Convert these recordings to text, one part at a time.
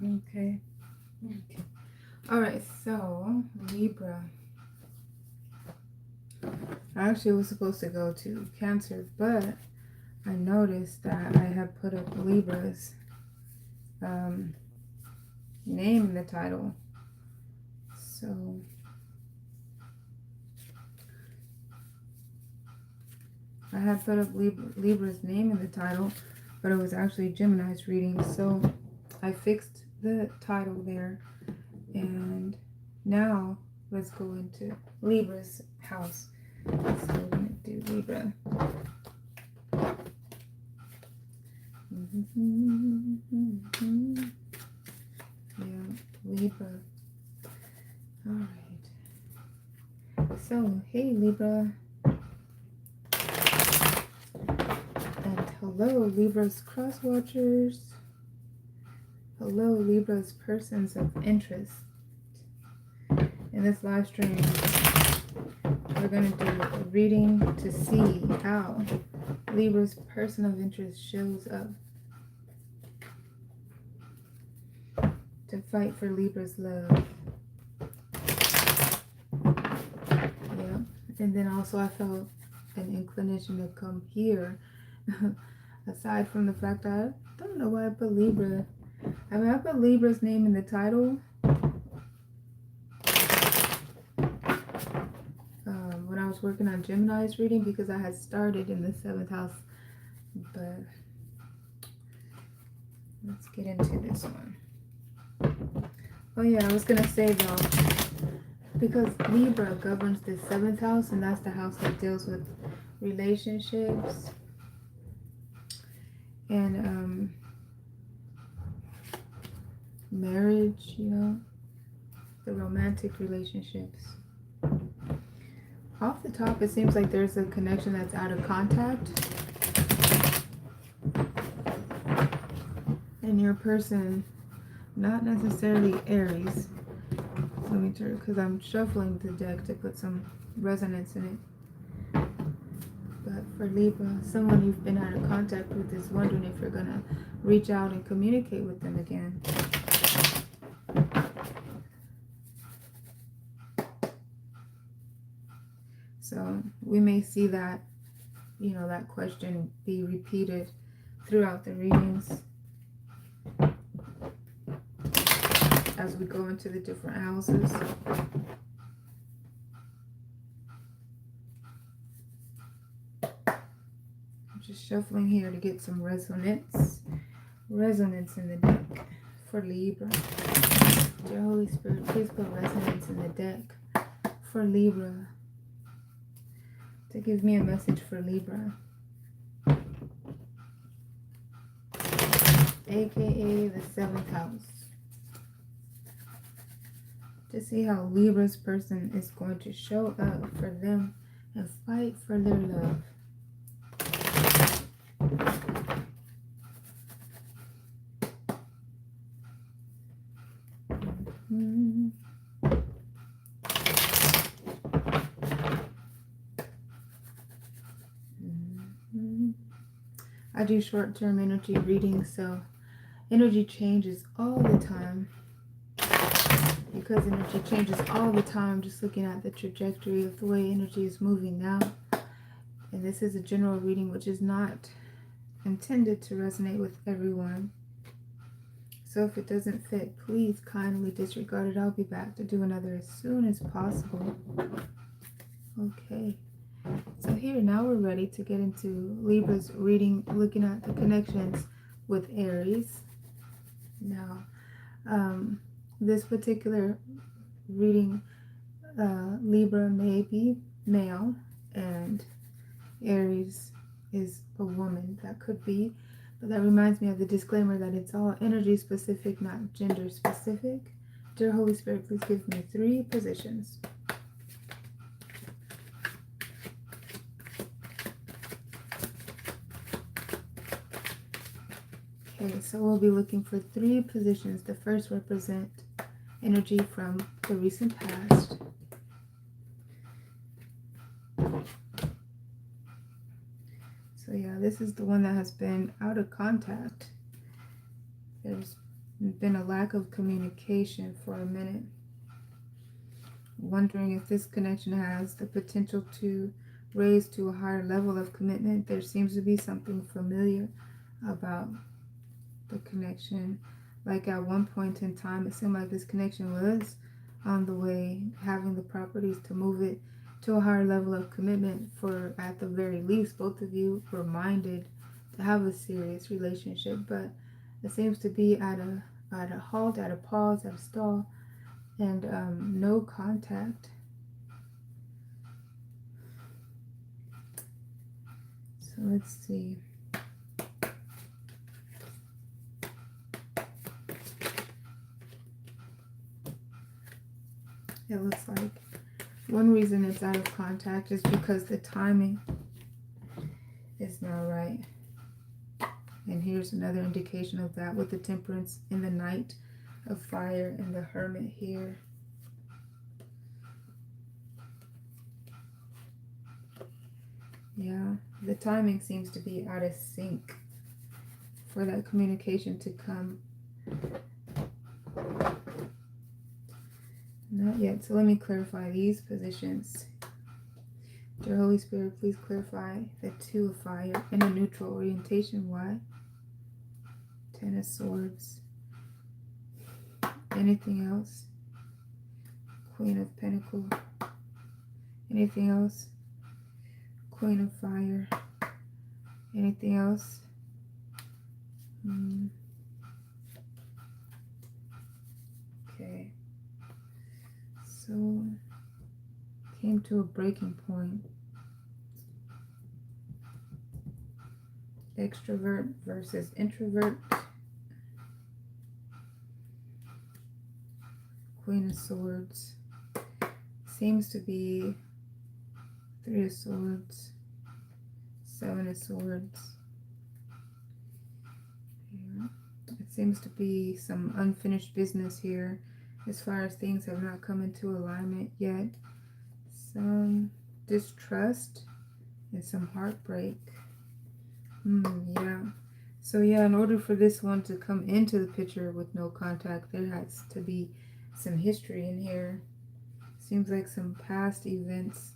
Okay. Okay. All right. So Libra. I actually was supposed to go to Cancer, but I noticed that I had put up Libra's um, name in the title. So I had put up Libra's name in the title, but it was actually Gemini's reading. So I fixed the title there, and now let's go into Libra's house. So we're gonna do Libra. Yeah, Libra. All right. So, hey Libra, and hello Libra's cross watchers. Hello Libra's persons of interest. In this live stream, we're going to do a reading to see how Libra's person of interest shows up to fight for Libra's love. Yeah. And then also I felt an inclination to come here. Aside from the fact that I don't know why I put Libra. I mean, I put Libra's name in the title when I was working on Gemini's reading because I had started in the 7th house. But let's get into this one. Oh yeah, I was going to say though, because Libra governs the 7th house, and that's the house that deals with relationships and marriage, you know, the romantic relationships. Off the top, it seems like there's a connection that's out of contact. And your person, not necessarily Aries. Let me turn, because I'm shuffling the deck to put some resonance in it. But for Libra, someone you've been out of contact with is wondering if you're going to reach out and communicate with them again. So we may see that, you know, that question be repeated throughout the readings as we go into the different houses. I'm just shuffling here to get some resonance in the deck for Libra. Dear Holy Spirit, please put resonance in the deck for Libra to give me a message for Libra, aka the 7th house, to see how Libra's person is going to show up for them and fight for their love. I do short-term energy readings, so energy changes all the time. Because energy changes all the time, just looking at the trajectory of the way energy is moving now. And this is a general reading, which is not intended to resonate with everyone. So if it doesn't fit, please kindly disregard it. I'll be back to do another as soon as possible. Okay. So here, now we're ready to get into Libra's reading, looking at the connections with Aries. Now, this particular reading, Libra may be male and Aries is a woman. That could be, but that reminds me of the disclaimer that it's all energy specific, not gender specific. Dear Holy Spirit, please give me 3 positions. Okay, so we'll be looking for 3 positions. The first represent energy from the recent past. So yeah, this is the one that has been out of contact. There's There's been a lack of communication for a minute. Wondering if this connection has the potential to raise to a higher level of commitment. There seems to be something familiar about the connection. Like at one point in time, it seemed like this connection was on the way, having the properties to move it to a higher level of commitment. For at the very least, both of you were minded to have a serious relationship, but it seems to be at a halt, at a pause, at a stall, and no contact. So let's see. It looks like one reason it's out of contact is because the timing is not right. And here's another indication of that with the Temperance in the Knight of Fire and the Hermit here. Yeah, the timing seems to be out of sync for that communication to come. Not yet. So let me clarify these positions. Dear Holy Spirit, please clarify the Two of Fire and the neutral orientation. Why? Ten of Swords. Anything else? Queen of Pentacles. Anything else? Queen of Fire. Anything else? Okay. So, came to a breaking point. Extrovert versus introvert. Queen of Swords. Seems to be Three of Swords. Seven of Swords. Yeah. It seems to be some unfinished business here as far as things have not come into alignment yet. Some distrust and some heartbreak. Yeah. So yeah, in order for this one to come into the picture with no contact, there has to be some history in here. Seems like some past events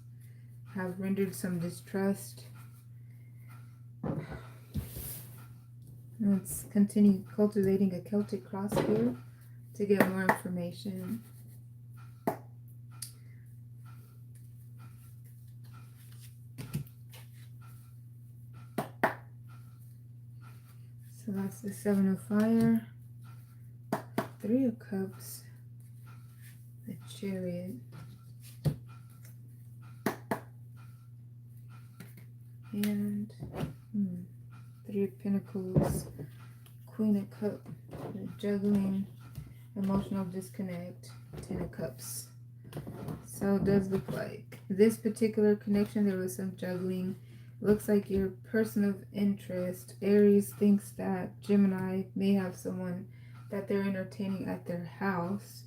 have rendered some distrust. Let's continue cultivating a Celtic cross here to get more information. So that's the Seven of Fire, Three of Cups, the Chariot, and Three of Pentacles, Queen of Cups, juggling, emotional disconnect, Ten of Cups. So it does look like this particular connection, there was some juggling. Looks like your person of interest, Aries, thinks that Gemini may have someone that they're entertaining at their house.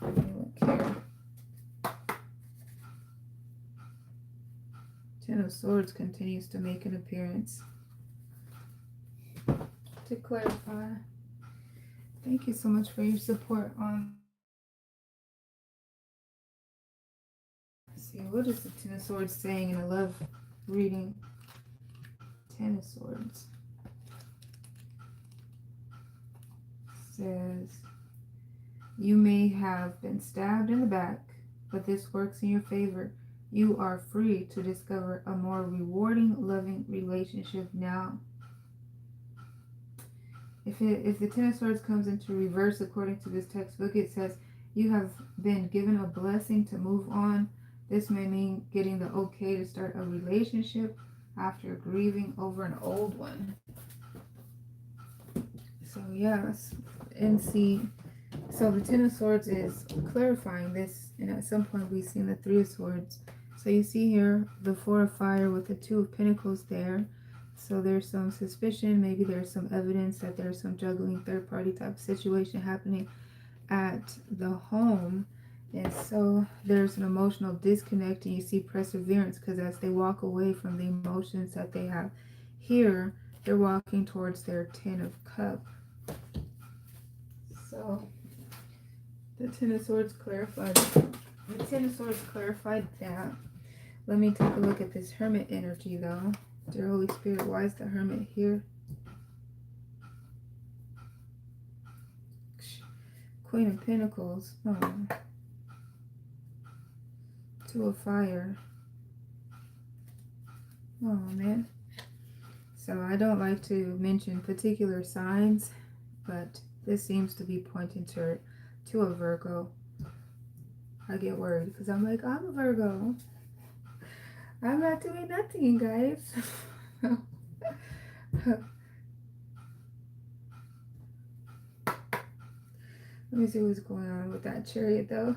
Let me look here. Ten of Swords continues to make an appearance. To clarify, thank you so much for your support on. Let's see, what is the Ten of Swords saying in a love reading? Ten of Swords says, you may have been stabbed in the back, but this works in your favor. You are free to discover a more rewarding, loving relationship now. If the Ten of Swords comes into reverse according to this textbook, it says you have been given a blessing to move on. This may mean getting the okay to start a relationship after grieving over an old one. So yes, and see, so the Ten of Swords is clarifying this, and at some point we've seen the Three of Swords. So you see here the Four of Fire with the Two of Pentacles there. So there's some suspicion, maybe there's some evidence that there's some juggling third party type situation happening at the home. And so there's an emotional disconnect, and you see perseverance because as they walk away from the emotions that they have here, they're walking towards their Ten of Cups. So the Ten of Swords clarified. The Ten of Swords clarified that. Let me take a look at this Hermit energy though. Dear Holy Spirit, why is the Hermit here? Queen of Pentacles. Oh. Two of Fire. Oh man. So I don't like to mention particular signs, but this seems to be pointing to a Virgo. I get worried because I'm like, I'm a Virgo. I'm not doing nothing, guys. Let me see what's going on with that Chariot though.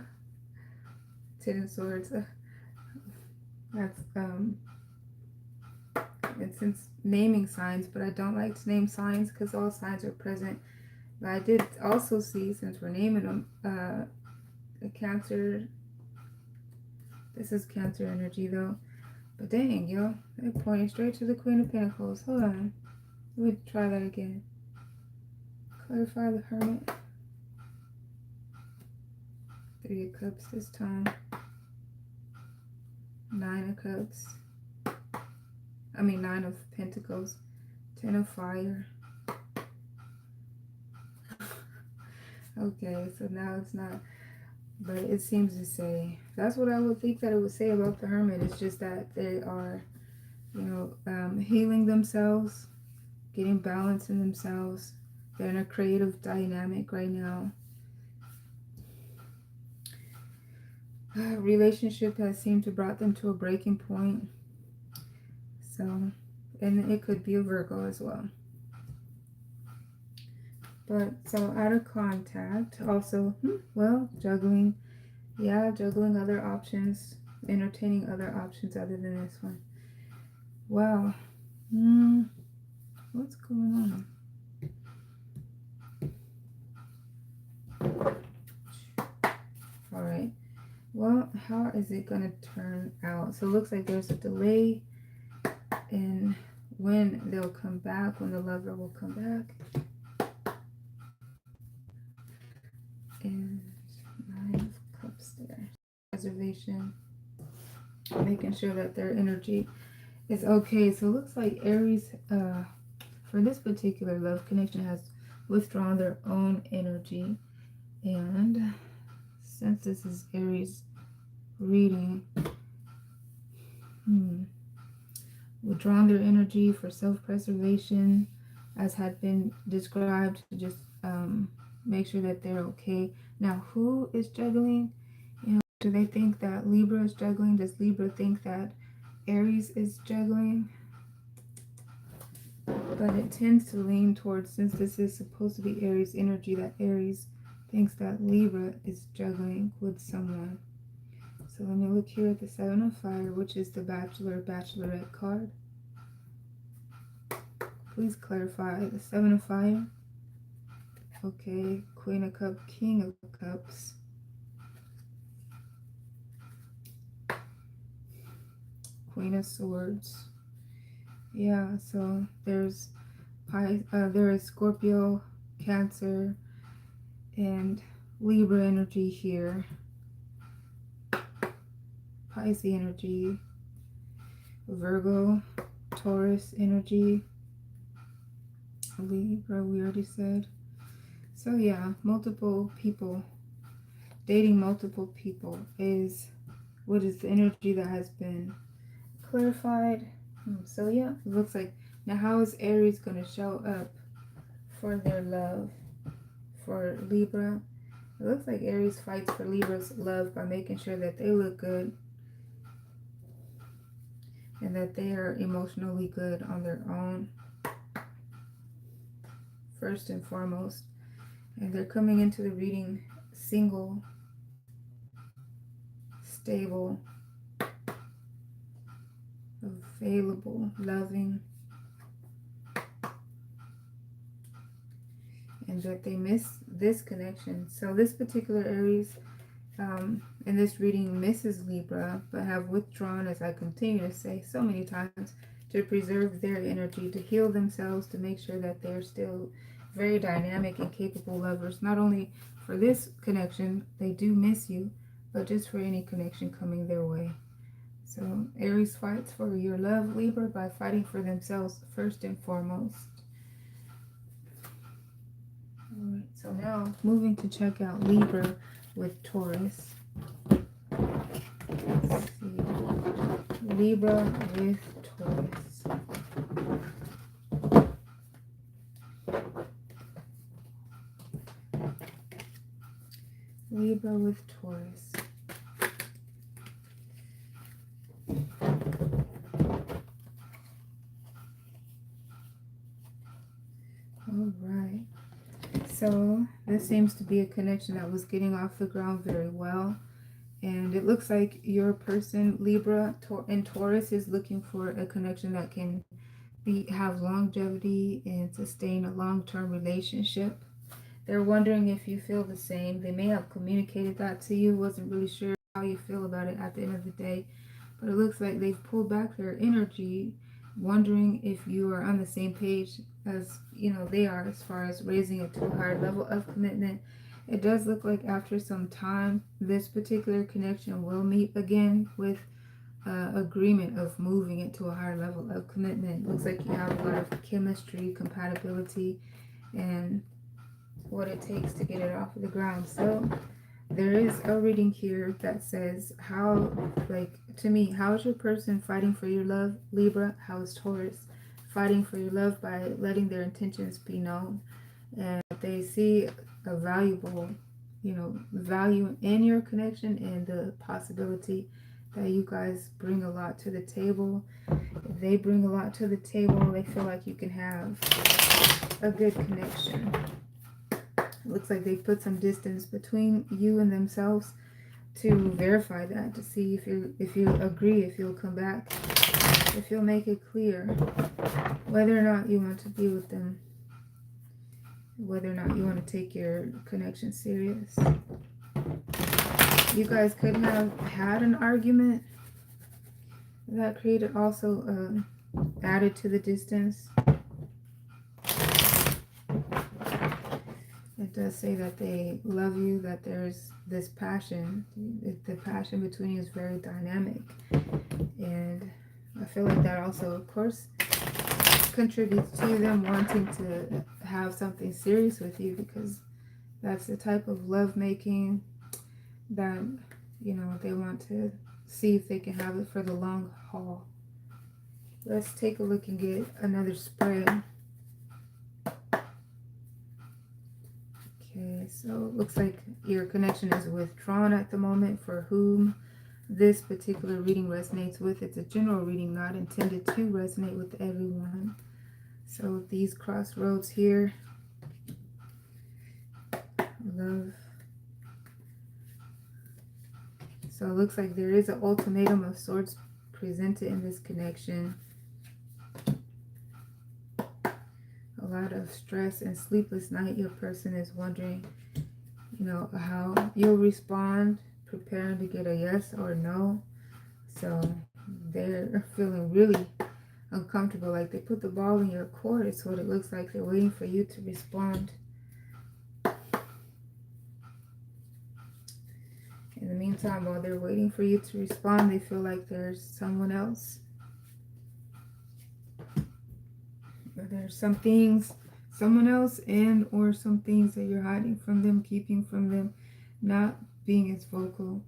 Ten of Swords. That's and since naming signs, but I don't like to name signs because all signs are present. But I did also see, since we're naming them, a Cancer. This is Cancer energy though. But dang, yo, they're pointing straight to the Queen of Pentacles. Hold on. Let me try that again. Clarify the Hermit. Three of Cups this time. Nine of Cups. I mean, Nine of Pentacles. Ten of Fire. Okay, so now it's not, but it seems to say, that's what I would think that it would say about the Hermit. It's just that they are, you know, healing themselves, getting balance in themselves. They're in a creative dynamic right now. Relationship has seemed to brought them to a breaking point. So, and it could be a Virgo as well. But, so out of contact, also, well, juggling. Yeah, juggling other options, entertaining other options other than this one. Wow. What's going on? Alright. Well, how is it going to turn out? So it looks like there's a delay in when they'll come back, when the lover will come back. And Nine of Cups there. Reservation. Making sure that their energy is okay. So it looks like Aries, for this particular love connection, has withdrawn their own energy. And since this is Aries reading, withdrawn their energy for self-preservation, as had been described, to just make sure that they're okay. Now, who is juggling? You know, do they think that Libra is juggling? Does Libra think that Aries is juggling? But it tends to lean towards, since this is supposed to be Aries energy, that Aries thinks that Libra is juggling with someone. So let me look here at the Seven of Fire, which is the Bachelor, Bachelorette card. Please clarify the Seven of Fire. Okay, Queen of Cups, King of Cups. Queen of Swords. Yeah, so there is Scorpio, Cancer, and Libra energy here. Pisces energy, Virgo, Taurus energy, Libra, we already said. So yeah, multiple people, dating multiple people is what is the energy that has been clarified. So yeah, it looks like, now how is Aries going to show up for their love for Libra? It looks like Aries fights for Libra's love by making sure that they look good and that they are emotionally good on their own, first and foremost. And they're coming into the reading single, stable, available, loving, and that they miss this connection. So this particular Aries in this reading, Mrs. Libra, but have withdrawn, as I continue to say so many times, to preserve their energy, to heal themselves, to make sure that they're still very dynamic and capable lovers. Not only for this connection, they do miss you, but just for any connection coming their way. So Aries fights for your love, Libra, by fighting for themselves first and foremost. All right, so now moving to check out Libra with Taurus. Let's see. Libra with Taurus. Libra with Taurus. All right. So this seems to be a connection that was getting off the ground very well. And it looks like your person, Libra and Taurus, is looking for a connection that can have longevity and sustain a long-term relationship. They're wondering if you feel the same. They may have communicated that to you. Wasn't really sure how you feel about it at the end of the day. But it looks like they've pulled back their energy, wondering if you are on the same page as, they are as far as raising it to a higher level of commitment. It does look like after some time, this particular connection will meet again with agreement of moving it to a higher level of commitment. Looks like you have a lot of chemistry, compatibility, and what it takes to get it off of the ground. So there is a reading here that says, to me, how is your person fighting for your love, Libra? How is Taurus fighting for your love by letting their intentions be known? And they see a valuable, value in your connection and the possibility that you guys bring a lot to the table. If they bring a lot to the table, they feel like you can have a good connection. It looks like they put some distance between you and themselves to verify that, to see if you agree, if you'll come back, if you'll make it clear whether or not you want to be with them, whether or not you want to take your connection serious. You guys could have had an argument that created also added to the distance. It does say that they love you, that there's this passion. The passion between you is very dynamic. And I feel like that also, of course, contributes to them wanting to have something serious with you, because that's the type of love making that, they want to see if they can have it for the long haul. Let's take a look and get another spread. Okay, so it looks like your connection is withdrawn at the moment. For whom this particular reading resonates with, it's a general reading, not intended to resonate with everyone. So these crossroads here, love. So it looks like there is an ultimatum of sorts presented in this connection. A lot of stress and sleepless night. Your person is wondering, how you'll respond, preparing to get a yes or no. So they're feeling really uncomfortable, like they put the ball in your court. It's what it looks like. They're waiting for you to respond. In the meantime, while they're waiting for you to respond, they feel like there's someone else. Or there's some things, someone else, and or some things that you're hiding from them, keeping from them, not being as vocal.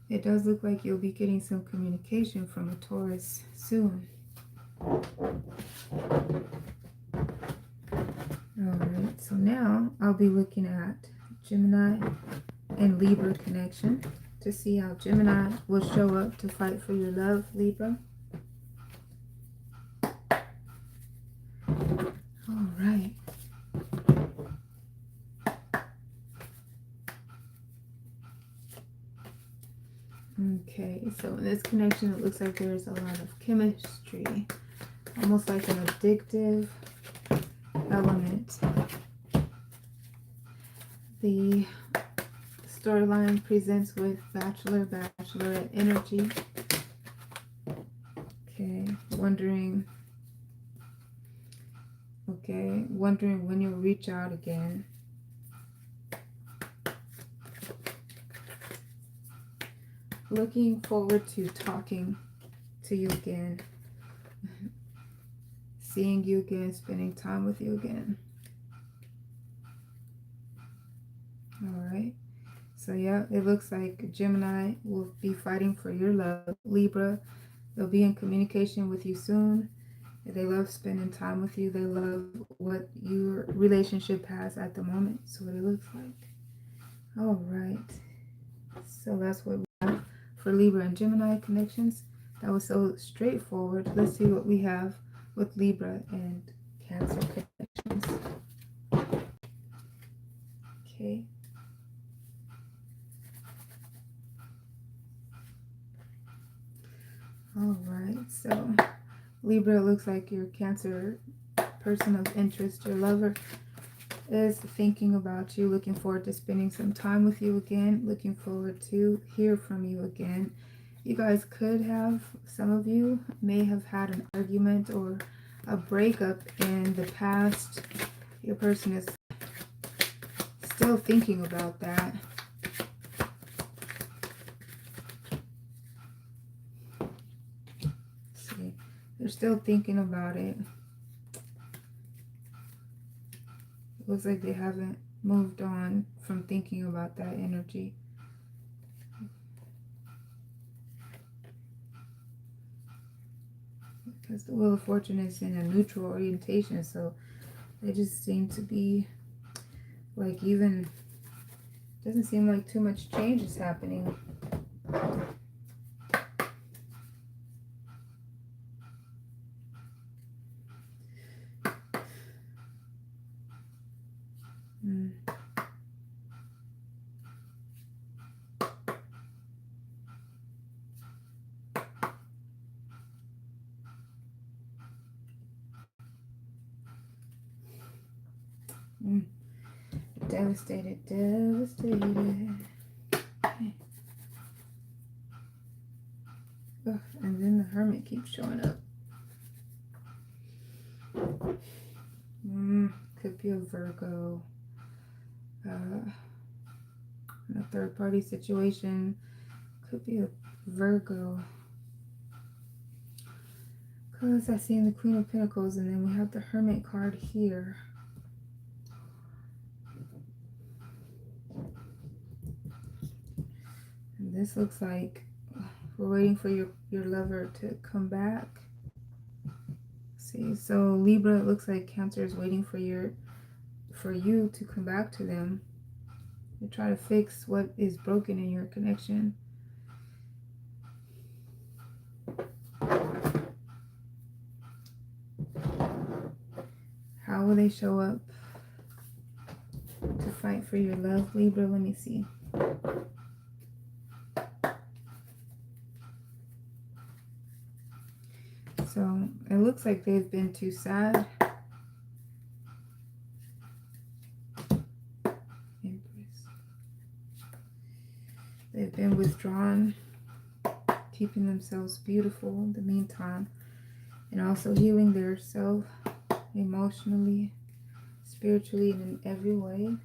It does look like you'll be getting some communication from a Taurus soon. Alright, so now I'll be looking at Gemini and Libra connection to see how Gemini will show up to fight for your love, Libra. Alright. Okay, so in this connection, it looks like there's a lot of chemistry, almost like an addictive element. The storyline presents with Bachelor, Bachelorette energy. Okay, wondering when you'll reach out again. Looking forward to talking to you again. Seeing you again, spending time with you again. Alright. So yeah, it looks like Gemini will be fighting for your love. Libra, they'll be in communication with you soon. They love spending time with you. They love what your relationship has at the moment. So what it looks like. Alright. So that's what we have for Libra and Gemini connections. That was so straightforward. Let's see what we have with Libra and Cancer connections. Okay. Alright, so Libra, looks like your Cancer person of interest, your lover, is thinking about you, looking forward to spending some time with you again, looking forward to hear from you again. You guys could have, some of you may have had an argument or a breakup in the past. Your person is still thinking about that. See, they're still thinking about it. It looks like they haven't moved on from thinking about that energy. Because the Wheel of Fortune is in a neutral orientation, so they just seem to be like, even doesn't seem like too much change is happening. Devastated, devastated. Okay. Ugh, and then the Hermit keeps showing up. Could be a Virgo. In a third party situation. Could be a Virgo. Because I see the Queen of Pentacles, and then we have the Hermit card here. And this looks like we're waiting for your lover to come back. See, so Libra, it looks like Cancer is waiting for you to come back to them. They try to fix what is broken in your connection. How will they show up to fight for your love, Libra? Let me see. So it looks like they've been too sad. They've been withdrawn, keeping themselves beautiful in the meantime, and also healing their self emotionally, spiritually, and in every way.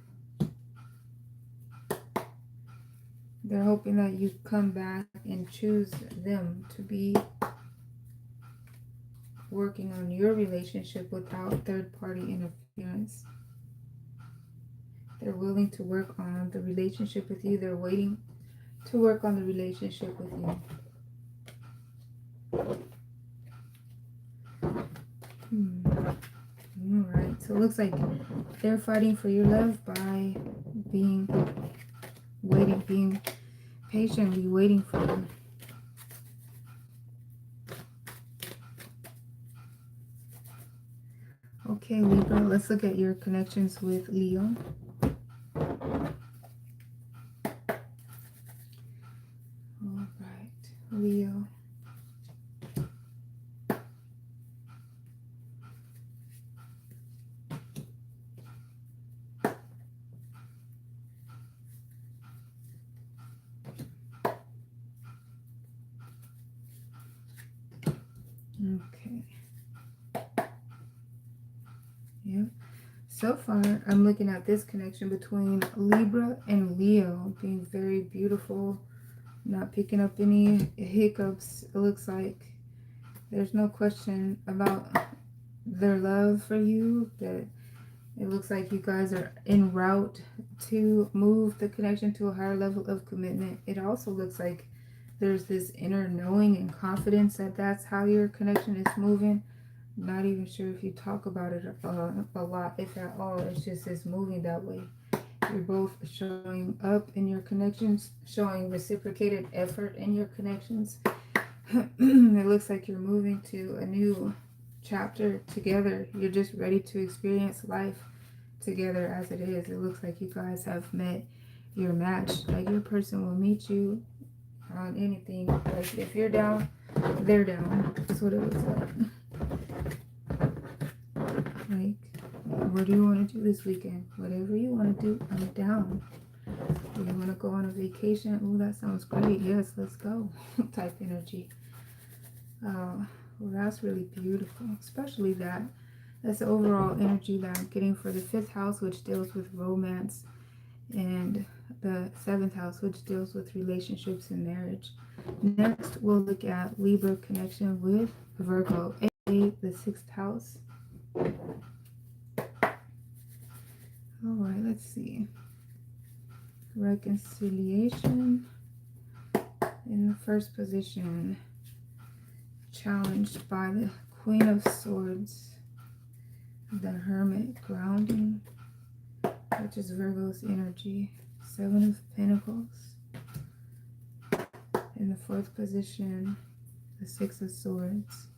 They're hoping that you come back and choose them to be working on your relationship without third-party interference. They're willing to work on the relationship with you. They're waiting to work on the relationship with you. Alright, so it looks like they're fighting for your love by being patiently waiting for you. Okay, Libra, let's look at your connections with Leo. Alright, Leo. So far, I'm looking at this connection between Libra and Leo being very beautiful. Not picking up any hiccups. It looks like there's no question about their love for you. That it looks like you guys are en route to move the connection to a higher level of commitment. It also looks like there's this inner knowing and confidence that that's how your connection is moving. Not even sure if you talk about it a lot, if at all. It's just it's moving that way. You're both showing up in your connections, showing reciprocated effort in your connections. It looks like you're moving to a new chapter together. You're just ready to experience life together as it is. It looks like you guys have met your match. Like your person will meet you on anything. Like if you're down, they're down. That's what it looks like. Like, what do you want to do this weekend? Whatever you want to do, I'm down. Do you want to go on a vacation? Oh, that sounds great. Yes, let's go. Type energy. Well, that's really beautiful. Especially that. That's the overall energy that I'm getting for the 5th house, which deals with romance, and the 7th house, which deals with relationships and marriage. Next, we'll look at Libra connection with Virgo, aka the 6th house. All right, let's see. Reconciliation in the first position, challenged by the Queen of Swords, the Hermit, grounding, which is Virgo's energy, 7 of Pentacles. In the 4th position, the 6 of Swords.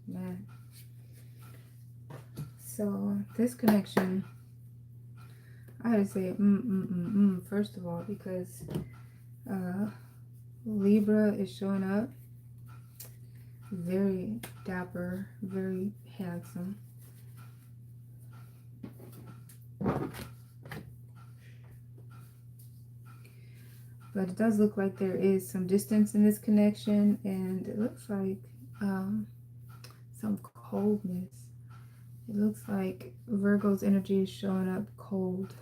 Man. So this connection, I had to say first of all, because Libra is showing up very dapper, very handsome. But it does look like there is some distance in this connection, and it looks like some coldness. It looks like Virgo's energy is showing up cold.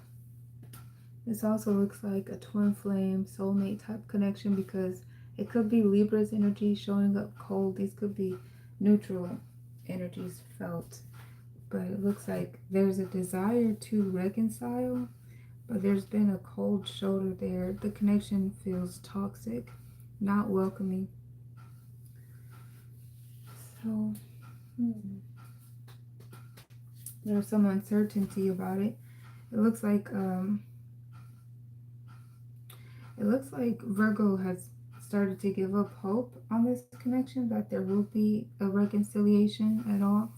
This also looks like a twin flame soulmate type connection, because it could be Libra's energy showing up cold. These could be neutral energies felt. But it looks like there's a desire to reconcile, but there's been a cold shoulder there. The connection feels toxic, not welcoming. So, there's some uncertainty about it. It looks like Virgo has started to give up hope on this connection, that there will be a reconciliation at all.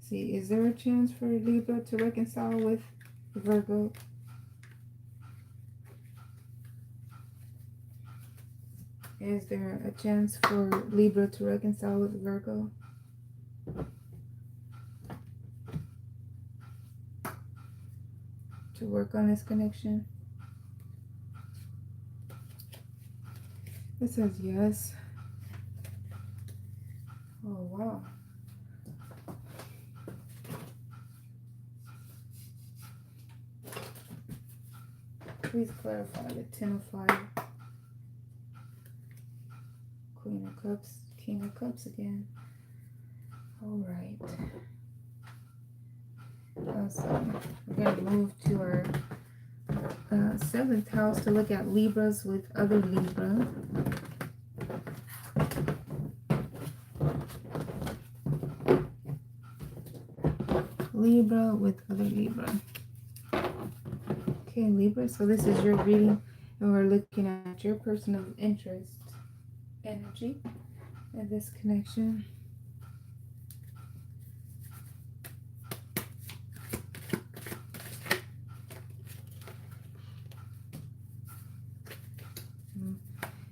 See, is there a chance for Libra to reconcile with Virgo? Is there a chance for Libra to reconcile with Virgo? To work on this connection? It says yes. Oh, wow. Please clarify the 10 of Fire. Queen of Cups, King of Cups again. All right. So we're going to move to our 7th house to look at Libras with other Libra. Libra with other Libra. Okay, Libra, so this is your reading, and we're looking at your person of interest energy and this connection.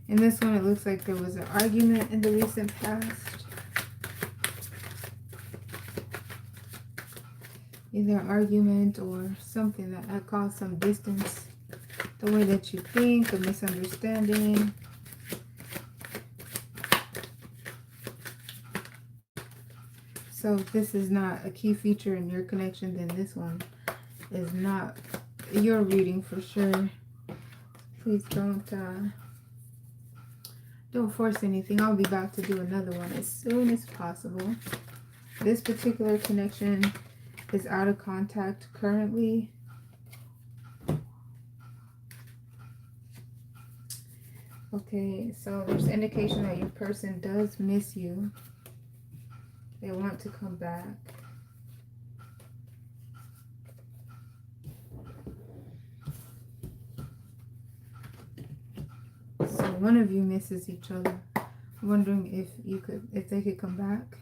In this one, it looks like there was an argument in the recent past. Either an argument or something that had caused some distance. The way that you think, a misunderstanding. So if this is not a key feature in your connection, then this one is not your reading for sure. Please don't force anything. I'll be back to do another one as soon as possible. This particular connection is out of contact currently. Okay, so there's indication that your person does miss you. They want to come back. So one of you misses each other. Wondering if they could come back.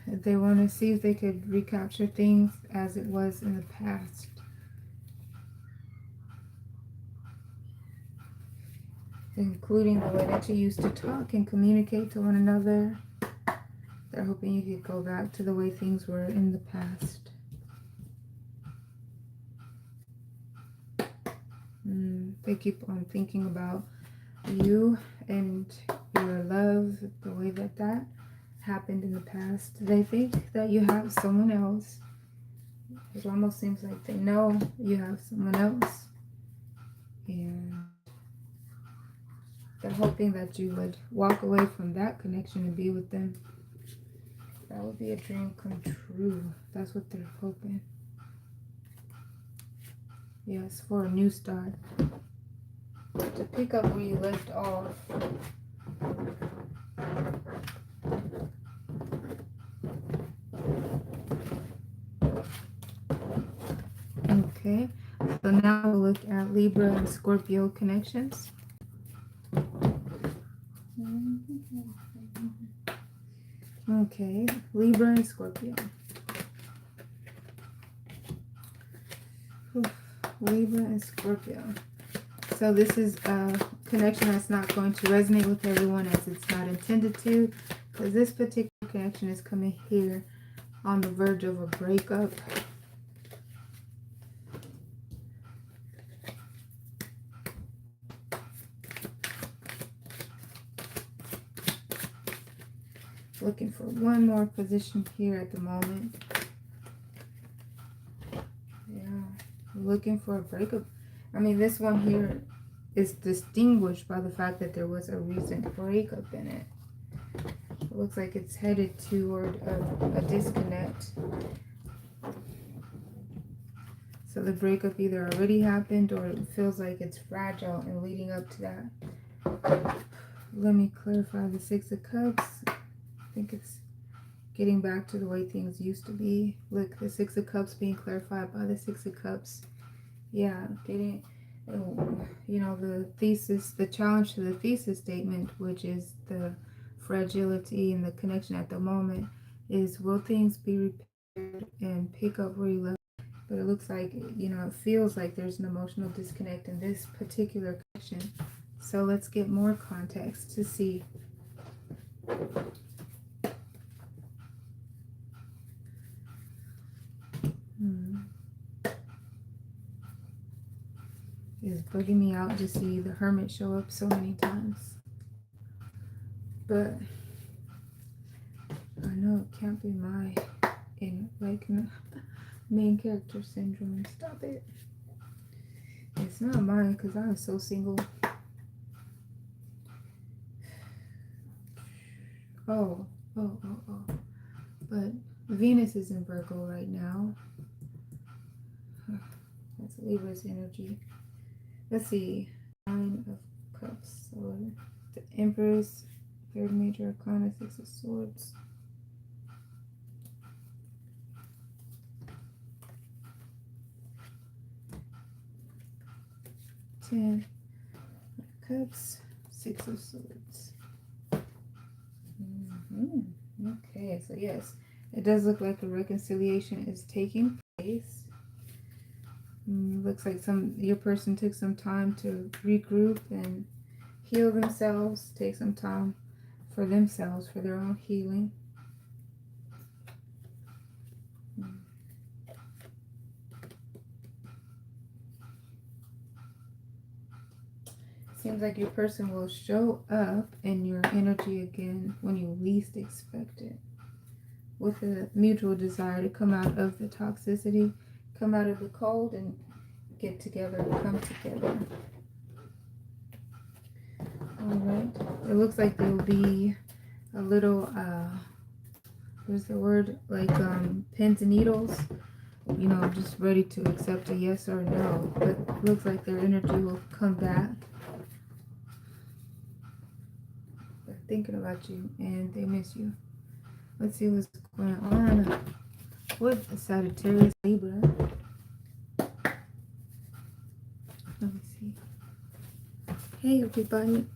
They want to see if they could recapture things as it was in the past. Including the way that you used to talk and communicate to one another. They're hoping you could go back to the way things were in the past. They keep on thinking about you and your love, the way that happened in the past. They think that you have someone else. It almost seems like they know you have someone else. And they're hoping that you would walk away from that connection and be with them. That would be a dream come true. That's what they're hoping. Yes, for a new start. To pick up where you left off. Okay, so now we'll look at Libra and Scorpio connections. Okay, Libra and Scorpio. Libra and Scorpio. So this is a connection that's not going to resonate with everyone as it's not intended to, because this particular connection is coming here on the verge of a breakup. Looking for one more position here at the moment. Yeah, looking for a breakup. I mean, this one here is distinguished by the fact that there was a recent breakup in it. It looks like it's headed toward a disconnect. So the breakup either already happened or it feels like it's fragile and leading up to that. Let me clarify the Six of Cups. I think it's getting back to the way things used to be. Look, the Six of Cups being clarified by the Six of Cups. Yeah, getting, you know, the thesis, the challenge to the thesis statement, which is the fragility and the connection at the moment, is will things be repaired and pick up where you left? But it looks like, you know, it feels like there's an emotional disconnect in this particular connection. So let's get more context to see. It's bugging me out to see the Hermit show up so many times. But I know it can't be my main character syndrome. Stop it. It's not mine because I was so single. Oh. But Venus is in Virgo right now. That's Libra's energy. Let's see. Nine of Cups. So the Empress, third major arcana, Six of Swords. 10 of Cups, 6 of Swords. Okay, so yes, it does look like a reconciliation is taking place. Looks like your person took some time to regroup and heal themselves, take some time for themselves, for their own healing. Seems like your person will show up in your energy again when you least expect it, with a mutual desire to come out of the toxicity, come out of the cold, and get together, come together. All right. It looks like there will be a little, what's the word? Like pins and needles, you know, just ready to accept a yes or a no. But it looks like their energy will come back. They're thinking about you and they miss you. Let's see what's going on with the Sagittarius Libra. Let me see. Hey, everybody.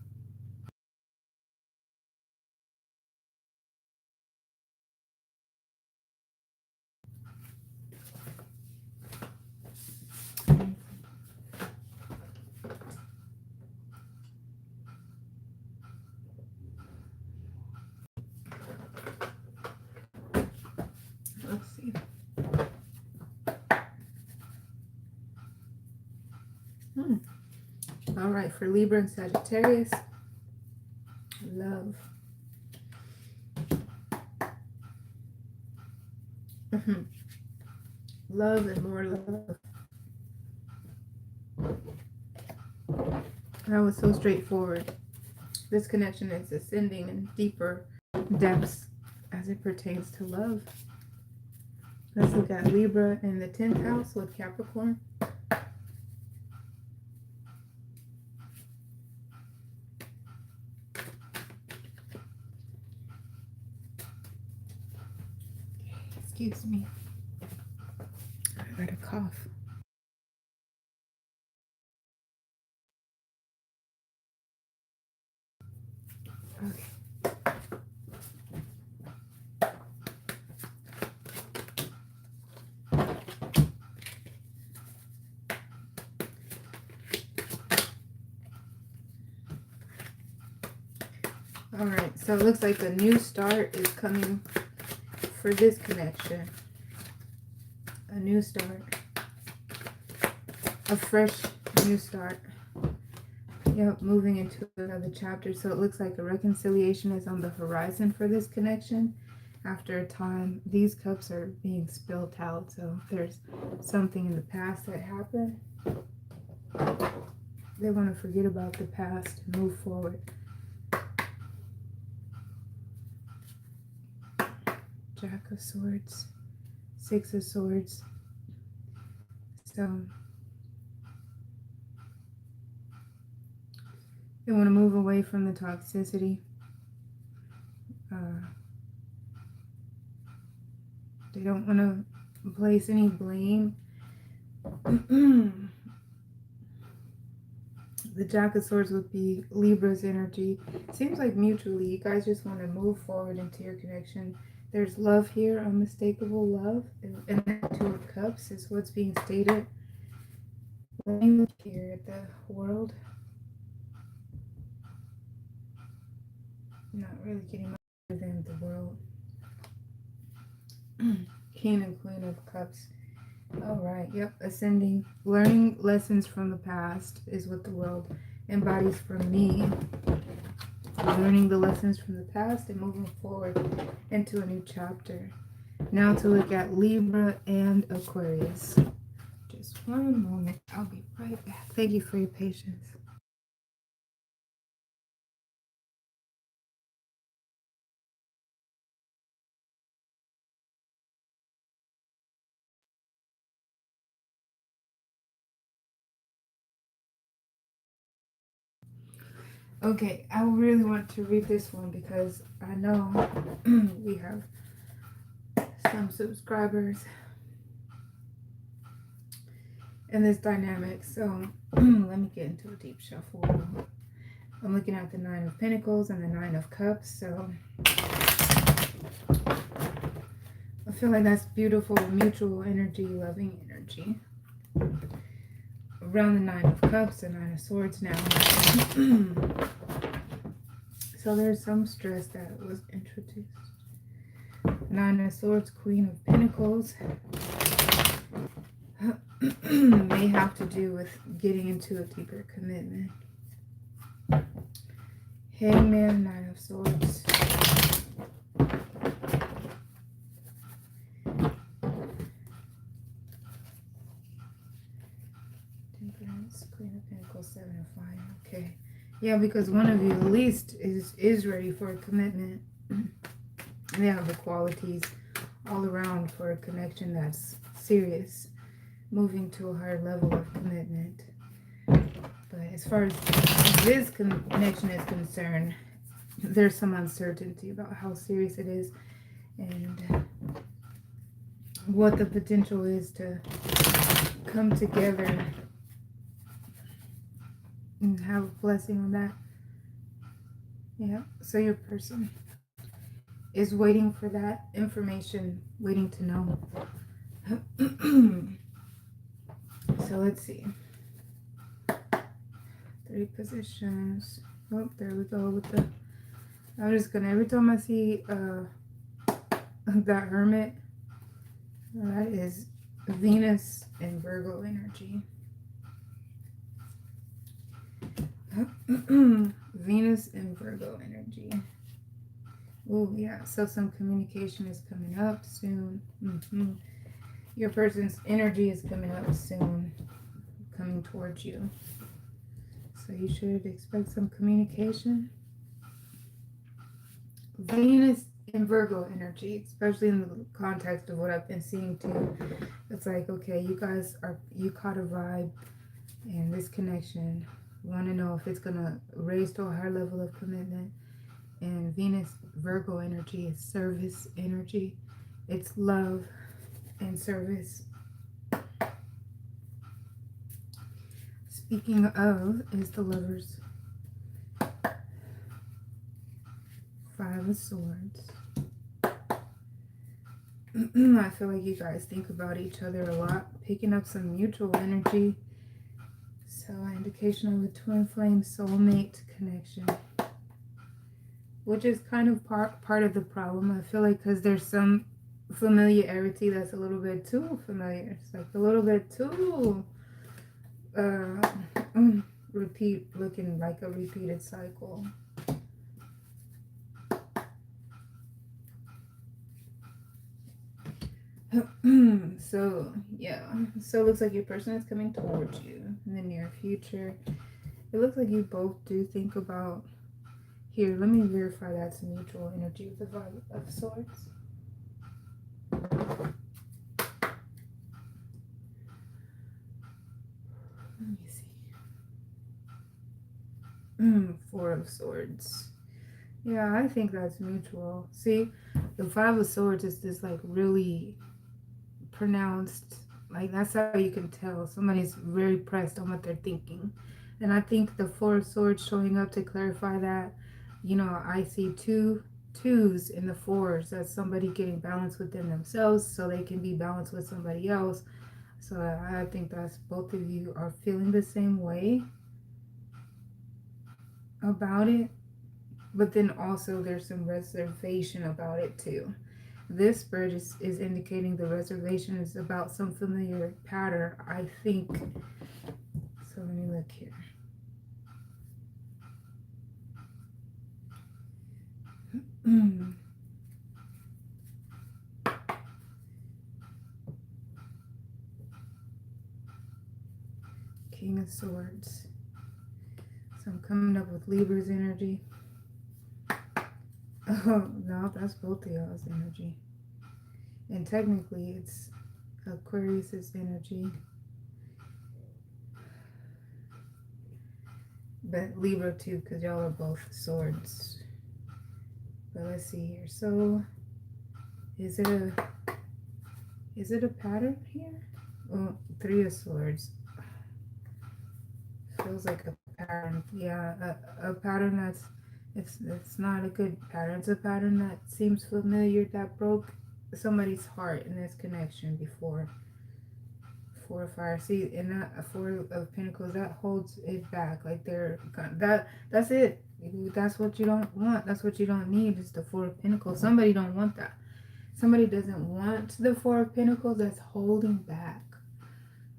Let's see. All right, for Libra and Sagittarius, love. Love and more love. That was so straightforward. This connection is ascending in deeper depths as it pertains to love. Let's look at Libra in the 10th house with Capricorn. Excuse me. I got a cough. Okay. All right, so it looks like a new start is coming for this connection. A new start. A fresh new start. Yep, moving into another chapter. So it looks like a reconciliation is on the horizon for this connection. After a time, these cups are being spilled out. So there's something in the past that happened. They want to forget about the past and move forward. Jack of Swords, 6 of Swords. So they want to move away from the toxicity. They don't want to place any blame. The Jack of Swords would be Libra's energy. Seems like mutually, you guys just want to move forward into your connection. There's love here, unmistakable love. And that 2 of Cups is what's being stated. Let me look here at the world. Not really getting much than the world. King and Queen of Cups. All right, yep, ascending. Learning lessons from the past is what the world embodies for me. Learning the lessons from the past and moving forward into a new chapter. Now to look at Libra and Aquarius. Just one moment. I'll be right back. Thank you for your patience. Okay, I really want to read this one because I know we have some subscribers. in this dynamic. So let me get into a deep shuffle. I'm looking at the Nine of Pentacles and the Nine of Cups. So I feel like that's beautiful, mutual energy, loving energy. Around the Nine of Cups and Nine of Swords now. So there's some stress that was introduced. Nine of Swords, Queen of Pentacles. May have to do with getting into a deeper commitment. Hangman, Nine of Swords. Temperance, Queen of Pentacles, Seven of Fire. Okay. Yeah, because one of you at least is ready for a commitment. And they have the qualities all around for a connection that's serious. Moving to a higher level of commitment. But as far as this connection is concerned, there's some uncertainty about how serious it is and what the potential is to come together and have a blessing on that. Yeah, so your person is waiting for that information, waiting to know. So let's see. 3 positions. Oh, there we go with the... I'm just gonna, every time I see that Hermit, that is Venus and Virgo energy. Venus and Virgo energy. Oh, yeah. So some communication is coming up soon. Your person's energy is coming up soon, coming towards you. So you should expect some communication. Venus and Virgo energy, especially in the context of what I've been seeing too. It's like, okay, you caught a vibe and this connection. Want to know if it's going to raise to a higher level of commitment. And Venus, Virgo energy is service energy. It's love and service. Speaking of, is the Lovers. 5 of Swords. I feel like you guys think about each other a lot, picking up some mutual energy. So, indication of a twin flame soulmate connection, which is kind of part of the problem. I feel like because there's some familiarity that's a little bit too familiar. It's like a little bit too looking like a repeated cycle. So yeah, so it looks like your person is coming towards you in the near future. It looks like you both do think about, here, let me verify that's mutual energy with the 5 of Swords. Let me see. 4 of Swords. Yeah, I think that's mutual. See, the 5 of Swords is this like really pronounced, like that's how you can tell somebody's very pressed on what they're thinking. And I think the 4 of Swords showing up to clarify that, you know, I see 2 2s in the 4s. That's somebody getting balanced within themselves so they can be balanced with somebody else. So I think that's both of you are feeling the same way about it. But then also there's some reservation about it too. This bird is indicating the reservation is about some familiar pattern, I think. So let me look here. King of Swords. So I'm coming up with Libra's energy. Oh, no, that's both of y'all's energy. And technically it's Aquarius's energy. But Libra too, because y'all are both swords. But let's see here. So is it a pattern here? Oh, 3 of Swords. feels like a pattern. Yeah, a pattern that's it's not a good pattern. It's a pattern that seems familiar, that broke somebody's heart in this connection before. Four of fire. See, and that four of pentacles, that holds it back. Like that's it. That's what you don't want. That's what you don't need, is the four of pentacles. Somebody don't want that. Somebody doesn't want the four of pentacles. That's holding back.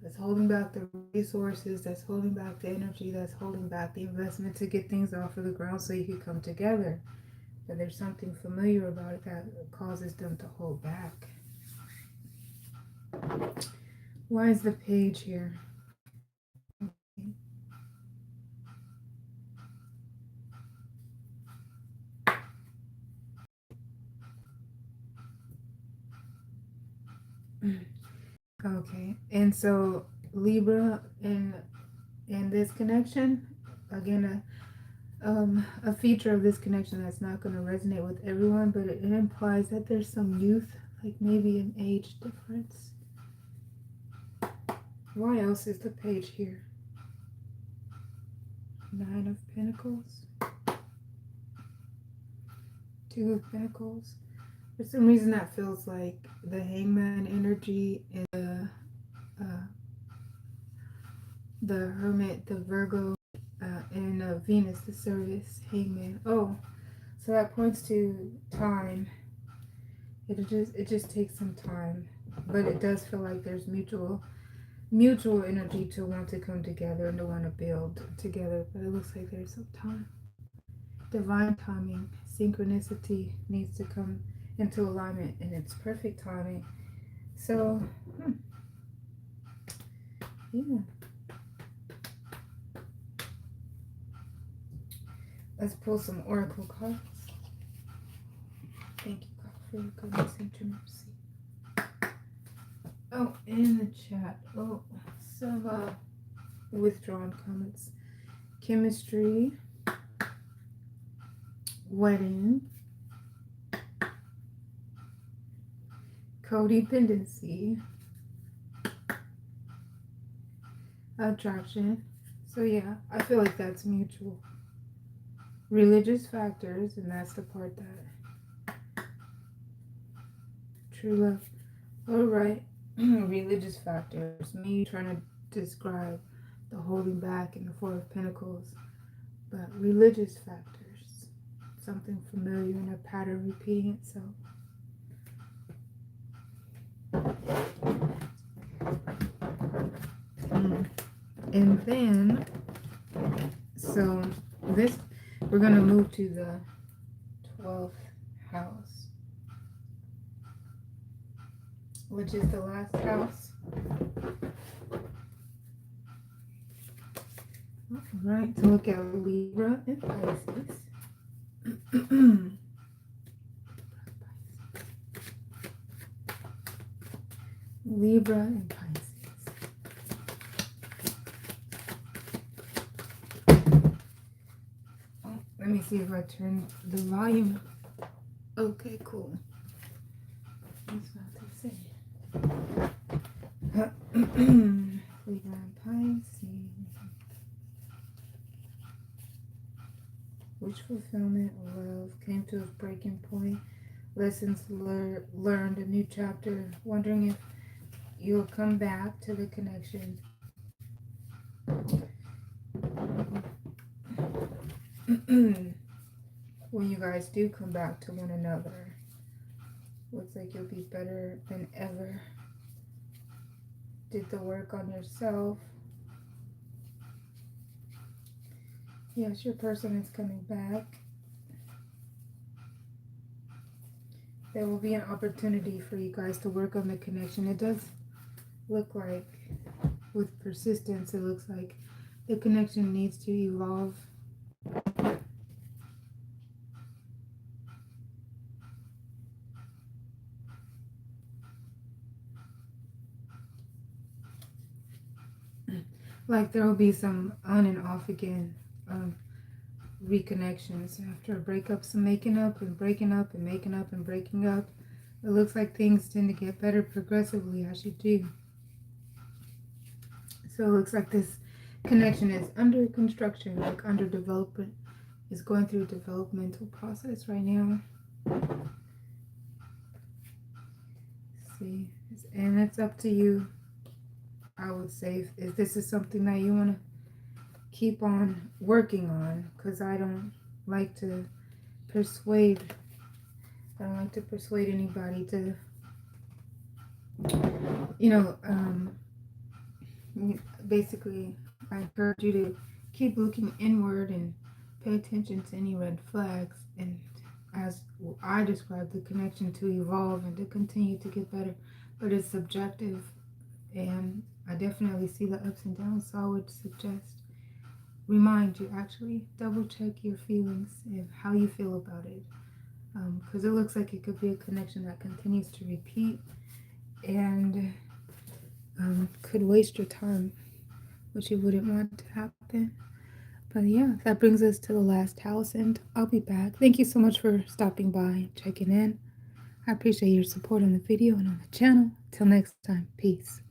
That's holding back the resources. That's holding back the energy. That's holding back the investment to get things off of the ground so you can come together. But there's something familiar about it that causes them to hold back. Why is the page here? Okay, and so Libra in this connection, again, a feature of this connection that's not going to resonate with everyone, but it implies that there's some youth, like maybe an age difference. Why else is the page here? Nine of Pentacles, Two of Pentacles. For some reason that feels like the Hangman energy and the Hermit, the Virgo, and Venus, the Service, Hangman. Oh, so that points to time. It just takes some time, but it does feel like there's mutual energy to want to come together and to want to build together. But it looks like there's some time. Divine timing, synchronicity needs to come into alignment, and it's perfect timing. So, yeah. Let's pull some oracle cards. Thank you, God, for your goodness and your mercy. Oh, in the chat. Oh, some withdrawn comments. Chemistry. Wedding. Codependency. Attraction. So yeah, I feel like that's mutual. Religious factors, and that's the part that true love. All right. Religious factors. Me trying to describe the holding back and the Four of Pentacles, but religious factors, something familiar and a pattern repeating itself. And then, so this, we're going to move to the 12th house, which is the last house. All right, to look at Libra and Pisces. Libra and Pisces. Let me see if I turn the volume. Okay, cool. That's what I say. Libra and Pisces. Which fulfillment or love came to a breaking point? Lessons learned, a new chapter. Wondering if you'll come back to the connection. When you guys do come back to one another, looks like you'll be better than ever. Did the work on yourself. Yes, your person is coming back. There will be an opportunity for you guys to work on the connection. It does look like, with persistence, it looks like the connection needs to evolve. Like there will be some on and off again reconnections after a breakup, some making up and breaking up and making up and breaking up. It looks like things tend to get better progressively as you do. So it looks like this connection is under construction, like under development, is going through a developmental process right now. See, and it's up to you. I would say if this is something that you want to keep on working on, because I don't like to persuade. I don't like to persuade anybody to, basically, I encourage you to keep looking inward and pay attention to any red flags, and as I describe, the connection to evolve and to continue to get better. But it's subjective, and I definitely see the ups and downs, so I would suggest, remind you, actually double check your feelings and how you feel about it, because it looks like it could be a connection that continues to repeat and could waste your time, which you wouldn't want to happen. But yeah, that brings us to the last house, and I'll be back. Thank you so much for stopping by and checking in. I appreciate your support on the video and on the channel. Till next time, peace.